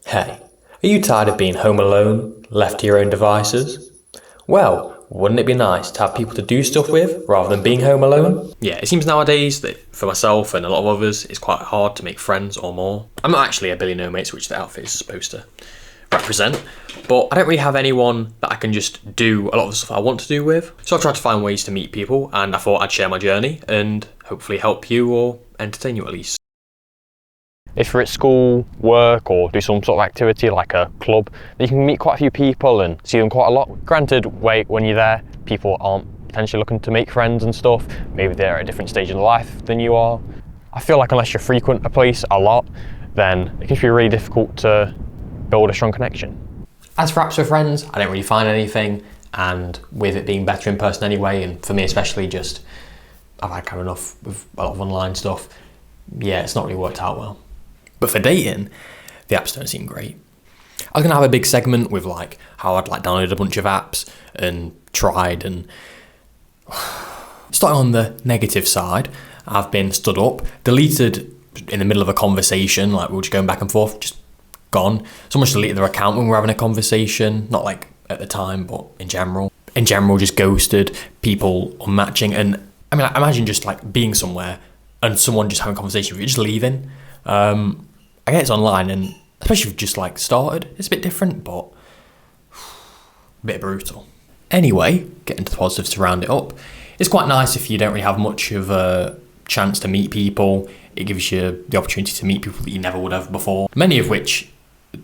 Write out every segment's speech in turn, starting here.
Hey, are you tired of being home alone, left to your own devices? Well, wouldn't it be nice to have people to do stuff with rather than being home alone? Yeah, it seems nowadays that for myself and a lot of others, it's quite hard to make friends or more. I'm not actually a Billy No Mates, which the outfit is supposed to represent, but I don't really have anyone that I can just do a lot of the stuff I want to do with. So I've tried to find ways to meet people, and I thought I'd share my journey and hopefully help you or entertain you at least. If you're at school, work, or do some sort of activity like a club, then you can meet quite a few people and see them quite a lot. Granted, when you're there, people aren't potentially looking to make friends and stuff. Maybe they're at a different stage in life than you are. I feel like unless you frequent a place a lot, then it can be really difficult to build a strong connection. As for apps with friends, I don't really find anything, and with it being better in person anyway, and for me especially, just I've had kind of enough with a lot of online stuff. Yeah, it's not really worked out well. But for dating, the apps don't seem great. I was gonna have a big segment with like how I'd like downloaded a bunch of apps and tried, and starting on the negative side, I've been stood up, deleted in the middle of a conversation, like we were just going back and forth, just gone. Someone deleted their account when we were having a conversation, not like at the time, but in general. In general, just ghosted, people unmatching, and I mean, I imagine just like being somewhere and someone just having a conversation with you, just leaving. I get it's online, and especially if you've just like started, it's a bit different, but a bit brutal. Anyway, getting to the positives to round it up, it's quite nice if you don't really have much of a chance to meet people. It gives you the opportunity to meet people that you never would have before, many of which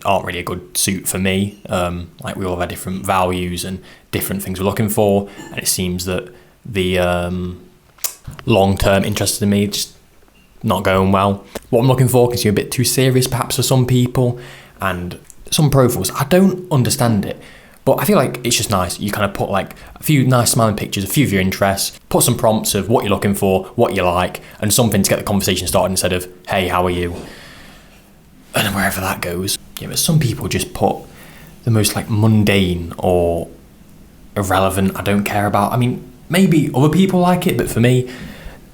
aren't really a good suit for me. Like we all have different values and different things we're looking for, and it seems that the long-term interest in me just not going well. What I'm looking for can seem a bit too serious perhaps for some people, and some profiles, I don't understand it, but I feel like it's just nice. You kind of put like a few nice smiling pictures, a few of your interests, put some prompts of what you're looking for, what you like, and something to get the conversation started instead of, hey, how are you? And then wherever that goes. Yeah, but some people just put the most like mundane or irrelevant, I don't care about. I mean, maybe other people like it, but for me,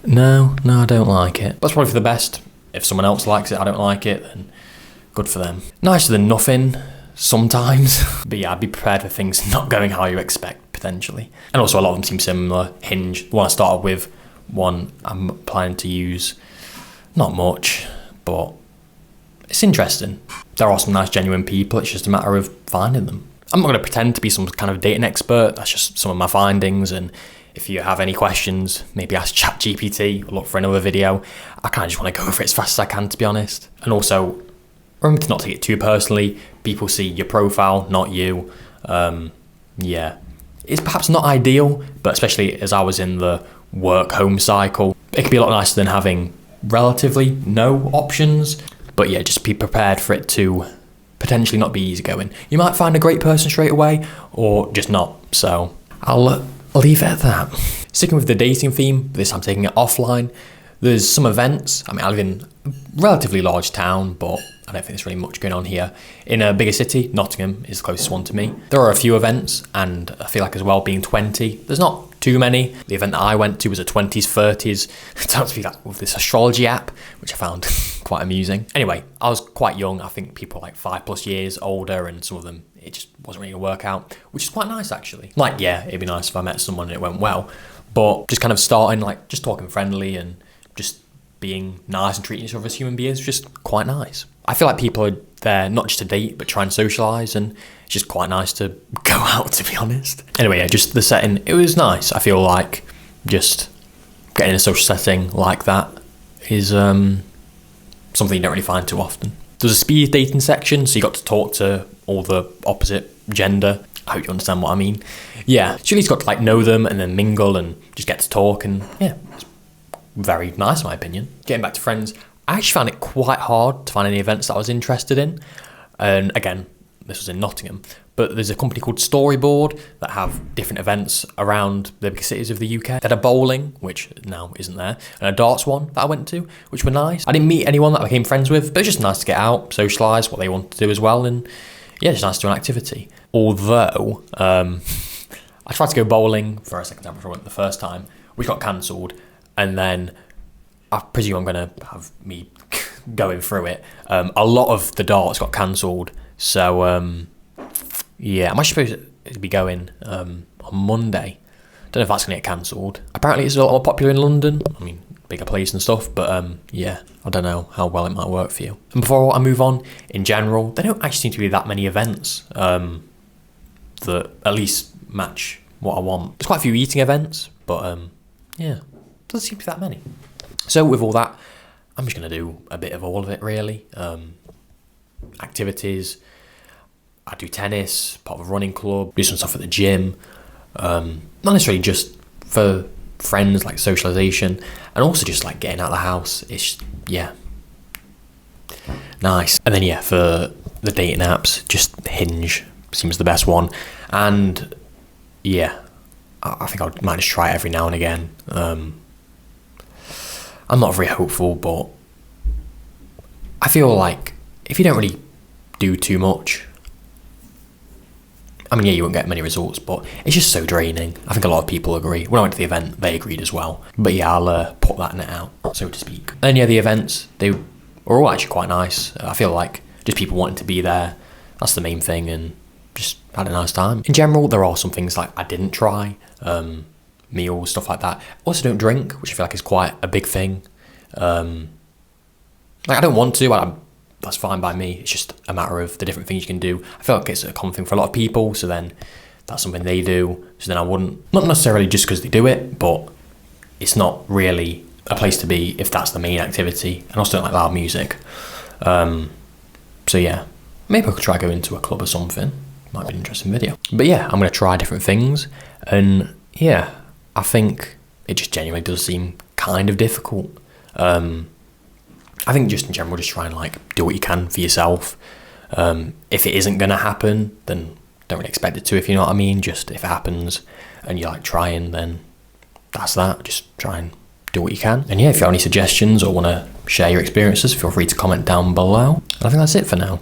no, I don't like it. That's probably for the best. If someone else likes it, I don't like it, then good for them. Nicer than nothing, sometimes. But yeah, I'd be prepared for things not going how you expect, potentially. And also a lot of them seem similar. Hinge, the one I started with, one I'm planning to use. Not much, but it's interesting. There are some nice, genuine people. It's just a matter of finding them. I'm not going to pretend to be some kind of dating expert. That's just some of my findings, and if you have any questions, maybe ask ChatGPT or look for another video. I kind of just want to go for it as fast as I can, to be honest. And also, remember to not take it too personally. People see your profile, not you. Yeah, it's perhaps not ideal, but especially as I was in the work-home cycle, it could be a lot nicer than having relatively no options. But yeah, just be prepared for it to potentially not be easygoing. You might find a great person straight away, or just not. So I'll leave it at that. Sticking with the dating theme, this time taking it offline. There's some events. I mean, I live in a relatively large town, but I don't think there's really much going on here. In a bigger city, Nottingham is the closest one to me. There are a few events, and I feel like as well being 20, there's not too many. The event that I went to was a 20s, 30s. It turns out to be like with this astrology app, which I found quite amusing. Anyway, I was quite young. I think people like 5+ years older, and some of them, it just wasn't really gonna work out, which is quite nice actually. Like, yeah, it'd be nice if I met someone and it went well, but just kind of starting, like just talking friendly and just being nice and treating each other as human beings, just quite nice. I feel like people are there not just to date, but try and socialise, and it's just quite nice to go out, to be honest. Anyway, yeah, just the setting, it was nice. I feel like just getting in a social setting like that is something you don't really find too often. There's a speed dating section, so you got to talk to all the opposite gender. I hope you understand what I mean. Yeah, so you at least got to like know them and then mingle and just get to talk, and yeah, it's very nice in my opinion. Getting back to friends, I actually found it quite hard to find any events that I was interested in. And again, this was in Nottingham, but there's a company called Storyboard that have different events around the big cities of the UK. They had a bowling, which now isn't there, and a darts one that I went to, which were nice. I didn't meet anyone that I became friends with, but it's just nice to get out, socialise, what they want to do as well, and yeah, it's nice to do an activity. Although, I tried to go bowling for a second time before I went the first time, which got cancelled, and then I presume I'm going to have me going through it. A lot of the darts got cancelled, so yeah, I'm actually supposed to be going on Monday. Don't know if that's going to get cancelled. Apparently it's a lot more popular in London. I mean, bigger place and stuff, but yeah, I don't know how well it might work for you. And before I move on, in general, there don't actually seem to be that many events that at least match what I want. There's quite a few eating events, but yeah, doesn't seem to be that many. So with all that, I'm just going to do a bit of all of it, really. Activities, I do tennis, part of a running club, do some stuff at the gym, not necessarily just for friends, like socialisation, and also just like getting out of the house. It's, yeah, nice. And then yeah, for the dating apps, just Hinge seems the best one. And yeah, I think I might just try it every now and again. I'm not very hopeful, but I feel like if you don't really do too much, I mean, yeah, you won't get many results, but it's just so draining. I think a lot of people agree. When I went to the event, they agreed as well. But yeah, I'll put that net out, so to speak. And yeah, the events, they were all actually quite nice. I feel like just people wanting to be there, that's the main thing, and just had a nice time. In general, there are some things like I didn't try, meals, stuff like that. Also don't drink, which I feel like is quite a big thing. Like I don't want to, that's fine by me. It's just a matter of the different things you can do. I feel like it's a common thing for a lot of people, so then that's something they do, so then I wouldn't. Not necessarily just because they do it, but it's not really a place to be if that's the main activity. And I also don't like loud music. So yeah, maybe I could try going to a club or something. Might be an interesting video. But yeah, I'm going to try different things. And yeah, I think it just genuinely does seem kind of difficult. I think just in general, just try and like do what you can for yourself. If it isn't going to happen, then don't really expect it to, if you know what I mean. Just if it happens and you're like trying, then that's that. Just try and do what you can. And yeah, if you have any suggestions or want to share your experiences, feel free to comment down below. I think that's it for now.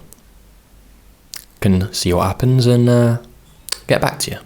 Can see what happens and get back to you.